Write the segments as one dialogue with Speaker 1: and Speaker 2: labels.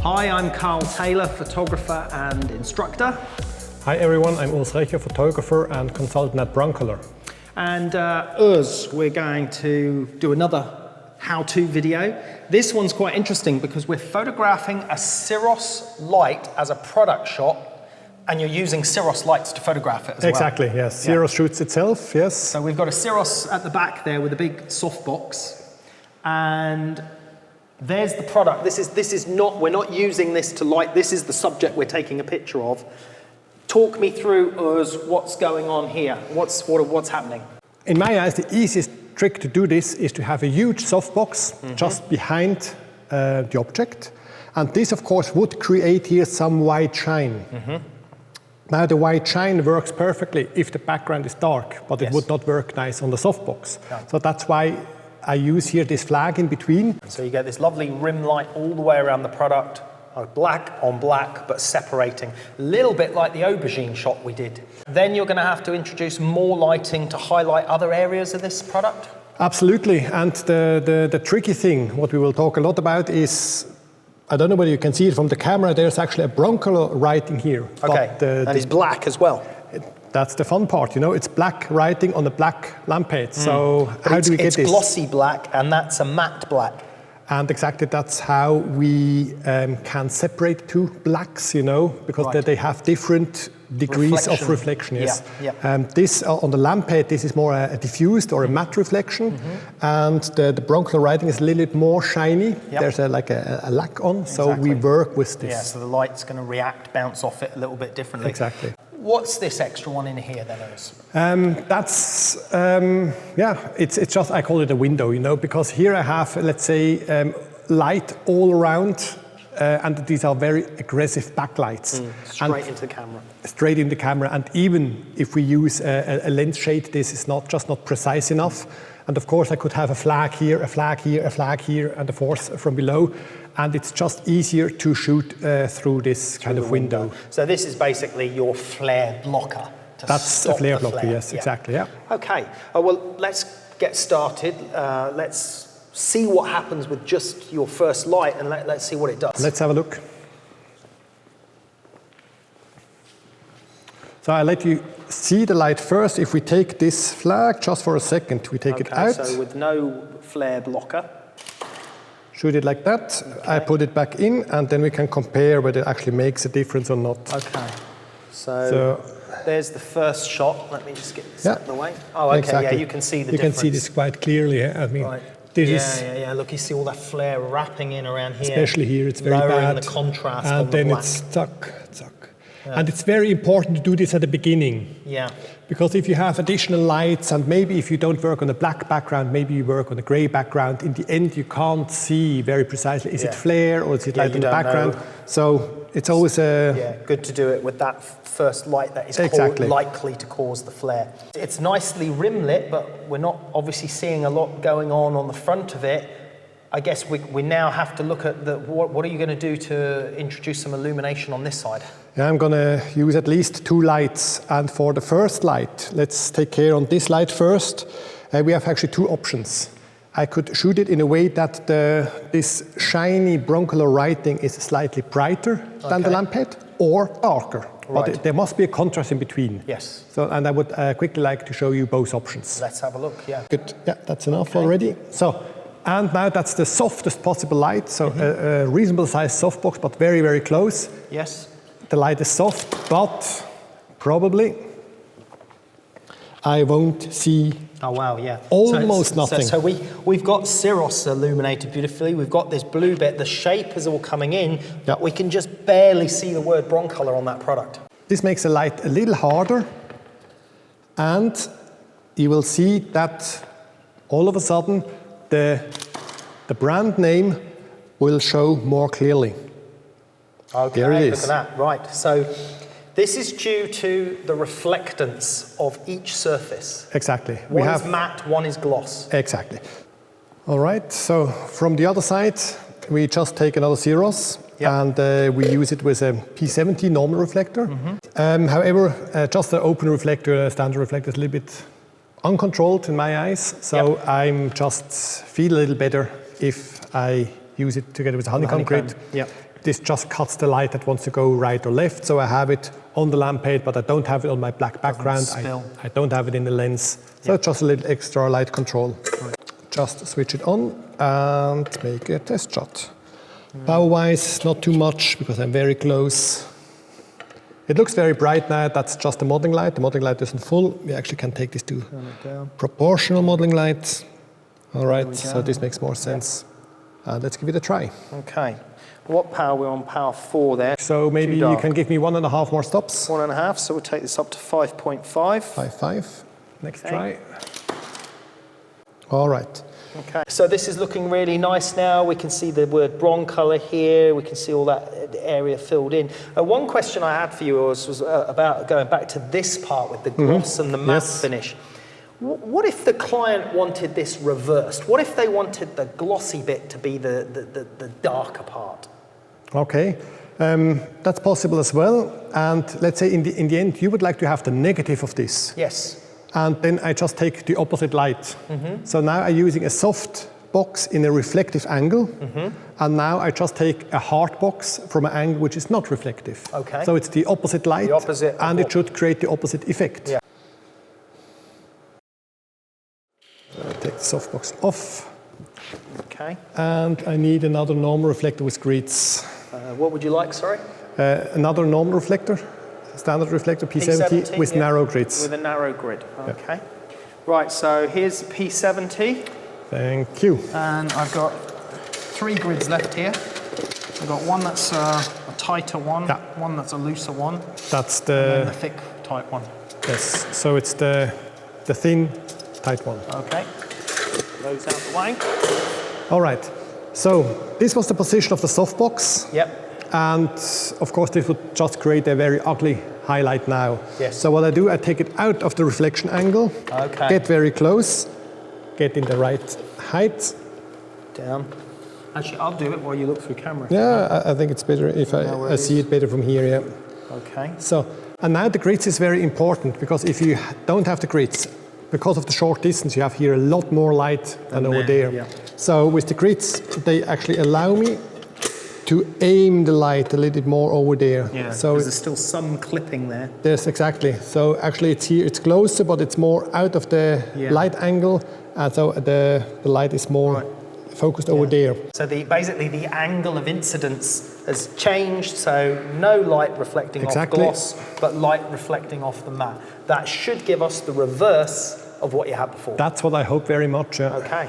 Speaker 1: Hi, I'm Karl Taylor, photographer and instructor.
Speaker 2: Hi everyone, I'm Urs Recher, photographer and consultant at Broncolor.
Speaker 1: And Urs, we're going to do another how-to video. This one's quite interesting because we're photographing a Siros light as a product shot, and you're using Siros lights to photograph it as well.
Speaker 2: Exactly, yes. Siros shoots itself, yes.
Speaker 1: So we've got a Siros at the back there with a big softbox, and there's the product. This is not, we're not using this to light, this is the subject we're taking a picture of. Talk me through, Urs, what's going on here? What's happening?
Speaker 2: In my eyes, the easiest trick to do this is to have a huge softbox just behind the object. And this, of course, would create here some white shine. Now, the white shine works perfectly if the background is dark, but it would not work nice on the softbox.
Speaker 1: Yeah.
Speaker 2: So that's why I use here this flag in between.
Speaker 1: So you get this lovely rim light all the way around the product, black on black, but separating. A little bit like the aubergine shot we did. Then you're going to have to introduce more lighting to highlight other areas of this product?
Speaker 2: Absolutely, and the tricky thing, what we will talk a lot about is, I don't know whether you can see it from the camera, there's actually a Broncolor writing here.
Speaker 1: Okay, and it's black as well.
Speaker 2: That's the fun part, you know, it's black writing on a black lampade. So how do we get this?
Speaker 1: It's glossy black and that's a matte black.
Speaker 2: And exactly that's how we can separate two blacks, you know, because they have different degrees of reflection. Yes. This on the lampade, this is more a diffused or a matte reflection, and the Broncolor writing is a little bit more shiny. There's like a lack on, so we work with this.
Speaker 1: Yeah, so the light's going to react, bounce off it a little bit differently.
Speaker 2: Exactly.
Speaker 1: What's this extra one in here then, Urs?
Speaker 2: That's, it's just, I call it a window, you know, because here I have, let's say, light all around, and these are very aggressive backlights.
Speaker 1: Straight into the camera.
Speaker 2: Straight in the camera, and even if we use a lens shade, this is not precise enough. And of course I could have a flag here, a flag here, a flag here, and a force from below. And it's just easier to shoot through this kind of window.
Speaker 1: So this is basically your flare blocker.
Speaker 2: That's a flare blocker, yes, exactly, yeah.
Speaker 1: Okay, well, let's get started. Let's see what happens with just your first light, and let's see what it does.
Speaker 2: Let's have a look. So I'll let you see the light first. If we take this flag just for a second, we take it out.
Speaker 1: So with no flare blocker.
Speaker 2: Shoot it like that. I put it back in, and then we can compare whether it actually makes a difference or not.
Speaker 1: Okay. So there's the first shot. Let me just get this out of the way. Oh, okay.
Speaker 2: Exactly.
Speaker 1: Yeah, you can see the
Speaker 2: difference. You can see this quite clearly. I mean, this
Speaker 1: is Look, you see all that flare wrapping in around here.
Speaker 2: Especially here, it's very
Speaker 1: lowering
Speaker 2: bad.
Speaker 1: The contrast
Speaker 2: and
Speaker 1: on
Speaker 2: then
Speaker 1: the black.
Speaker 2: It's stuck. And it's very important to do this at the beginning.
Speaker 1: Yeah.
Speaker 2: Because if you have additional lights, and maybe if you don't work on a black background, maybe you work on a gray background, in the end you can't see very precisely, is it flare or is it light in the background? Know. So it's always
Speaker 1: good to do it with that first light that is likely to cause the flare. It's nicely rim lit, but we're not obviously seeing a lot going on the front of it. I guess we now have to look at what are you going to do to introduce some illumination on this side?
Speaker 2: Yeah, I'm going to use at least two lights. And for the first light, let's take care on this light first. We have actually two options. I could shoot it in a way that this shiny Broncolor writing is slightly brighter than the lampade, or darker. But there must be a contrast in between.
Speaker 1: Yes.
Speaker 2: So, and I would quickly like to show you both options.
Speaker 1: Let's have a look,
Speaker 2: Good, that's enough already. So, and now that's the softest possible light, so a reasonable sized softbox, but very, very close.
Speaker 1: Yes.
Speaker 2: The light is soft, but probably I won't see almost nothing.
Speaker 1: So we've got Siros illuminated beautifully. We've got this blue bit. The shape is all coming in, but we can just barely see the word Broncolor on that product.
Speaker 2: This makes the light a little harder, and you will see that all of a sudden the brand name will show more clearly.
Speaker 1: Okay,
Speaker 2: there it is.
Speaker 1: Look at that. Right, so this is due to the reflectance of each surface.
Speaker 2: Exactly.
Speaker 1: One is matte, one is gloss.
Speaker 2: Exactly. All right, so from the other side, we just take another Siros and we use it with a P70 normal reflector. However, just an open reflector, a standard reflector is a little bit uncontrolled in my eyes, so I'm just feel a little better if I use it together with the honeycomb grid. this just cuts the light that wants to go right or left. So I have it on the lampade, but I don't have it on my black background. I don't have it in the lens. So it's just a little extra light control. Right. Just switch it on and make a test shot. Power-wise, not too much because I'm very close. It looks very bright now. That's just the modeling light. The modeling light isn't full. We actually can take this to proportional modeling light. All right, so this makes more sense. Let's give it a try.
Speaker 1: Okay. What power? We're on power 4 there.
Speaker 2: So maybe you can give me 1.5 more stops.
Speaker 1: 1.5, so we'll take this up to 5.5.
Speaker 2: 5.5. Next try. All right.
Speaker 1: Okay, so this is looking really nice now. We can see the word bronze color here. We can see all that area filled in. One question I had for you was about going back to this part with the gloss and the matte finish. What if the client wanted this reversed? What if they wanted the glossy bit to be the darker part?
Speaker 2: Okay, that's possible as well. And let's say in the end, you would like to have the negative of this.
Speaker 1: Yes.
Speaker 2: And then I just take the opposite light. So now I'm using a soft box in a reflective angle. And now I just take a hard box from an angle which is not reflective.
Speaker 1: Okay.
Speaker 2: So it's the opposite light, and it should create the opposite effect.
Speaker 1: Yeah.
Speaker 2: So I take the soft box off.
Speaker 1: Okay.
Speaker 2: And I need another normal reflector with grids.
Speaker 1: What would you like, sorry?
Speaker 2: Another normal reflector. Standard reflector, P70 with narrow grids.
Speaker 1: With a narrow grid, okay. Right, so here's P70.
Speaker 2: Thank you.
Speaker 1: And I've got 3 grids left here. I've got one that's a tighter one, one that's a looser one.
Speaker 2: That's
Speaker 1: and then the thick, tight one.
Speaker 2: Yes, so it's the thin, tight one.
Speaker 1: Okay, those out the way.
Speaker 2: All right, so this was the position of the softbox.
Speaker 1: Yep.
Speaker 2: And of course, this would just create a very ugly highlight now.
Speaker 1: Yes.
Speaker 2: So what I do, I take it out of the reflection angle, get very close, get in the right height.
Speaker 1: Down. Actually, I'll do it while you look through camera.
Speaker 2: Yeah, I think it's better if I see it better from here, yeah.
Speaker 1: Okay.
Speaker 2: So, and now the grids is very important, because if you don't have the grids, because of the short distance, you have here a lot more light than over there. Yeah. So with the grids, they actually allow me to aim the light a little bit more over there.
Speaker 1: Yeah, so there's still some clipping there.
Speaker 2: There's exactly. So actually it's here, it's closer, but it's more out of the light angle, and so the light is more focused over there.
Speaker 1: So basically the angle of incidence has changed, so no light reflecting off gloss, but light reflecting off the matte. That should give us the reverse of what you had before.
Speaker 2: That's what I hope very much. Yeah.
Speaker 1: Okay.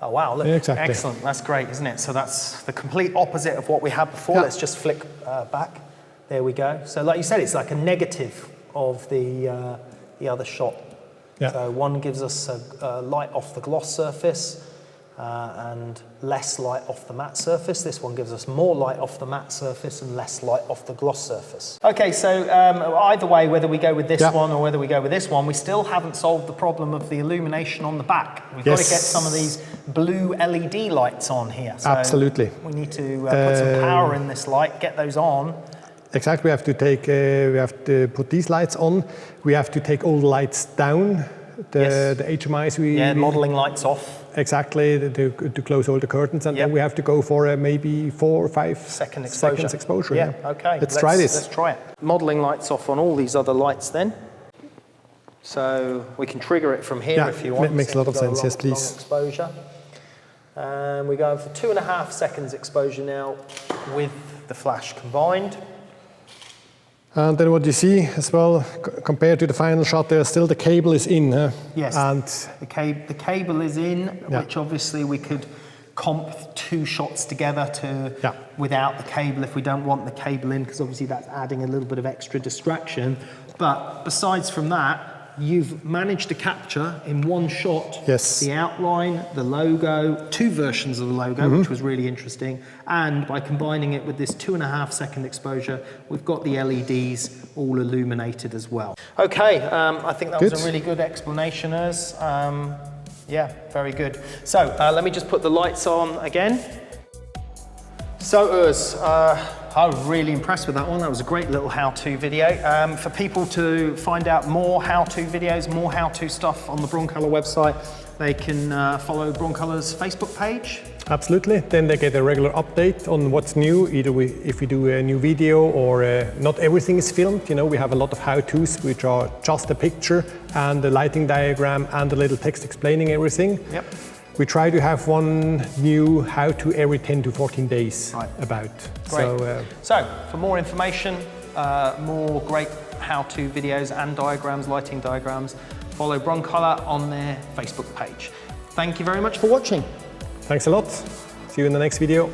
Speaker 1: Oh wow, look, excellent, that's great, isn't it? So that's the complete opposite of what we had before. Let's just flick back. There we go. So like you said, it's like a negative of the other shot. Yeah. So one gives us a light off the gloss surface and less light off the matte surface. This one gives us more light off the matte surface and less light off the gloss surface. Okay, so either way, whether we go with this one or whether we go with this one, we still haven't solved the problem of the illumination on the back. We've got to get some of these blue LED lights on here. So
Speaker 2: absolutely.
Speaker 1: We need to put some power in this light, get those on.
Speaker 2: Exactly, we have to take, we have to put these lights on. We have to take all the lights down. The HMIs
Speaker 1: modeling lights off.
Speaker 2: Exactly, to close all the curtains, and then we have to go for maybe 4 or 5 seconds exposure.
Speaker 1: Yeah, okay.
Speaker 2: Let's try this.
Speaker 1: Let's try it. Modeling lights off on all these other lights then. So we can trigger it from here if you want.
Speaker 2: It makes a lot of sense, yes, please.
Speaker 1: Long exposure. And we're going for 2.5 seconds exposure now with the flash combined.
Speaker 2: And then what you see as well, compared to the final shot there, still the cable is in.
Speaker 1: Yes,
Speaker 2: and
Speaker 1: the cable is in, which obviously we could comp 2 shots together to without the cable if we don't want the cable in, because obviously that's adding a little bit of extra distraction. But besides from that, you've managed to capture in one shot the outline, the logo, 2 versions of the logo, which was really interesting. And by combining it with this 2.5 second exposure, we've got the LEDs all illuminated as well. Okay, I think that was a really good explanation, Urs. Yeah, very good. So let me just put the lights on again. So Urs, I was really impressed with that one. That was a great little how-to video. For people to find out more how-to videos, more how-to stuff on the Broncolor website, they can follow Broncolor's Facebook page.
Speaker 2: Absolutely. Then they get a regular update on what's new, either if we do a new video or not everything is filmed. You know, we have a lot of how-tos which are just a picture and a lighting diagram and a little text explaining everything.
Speaker 1: Yep.
Speaker 2: We try to have one new how-to every 10 to 14 days about.
Speaker 1: Great. So for more information, more great how-to videos and diagrams, lighting diagrams, follow Broncolor on their Facebook page. Thank you very much for watching.
Speaker 2: Thanks a lot. See you in the next video.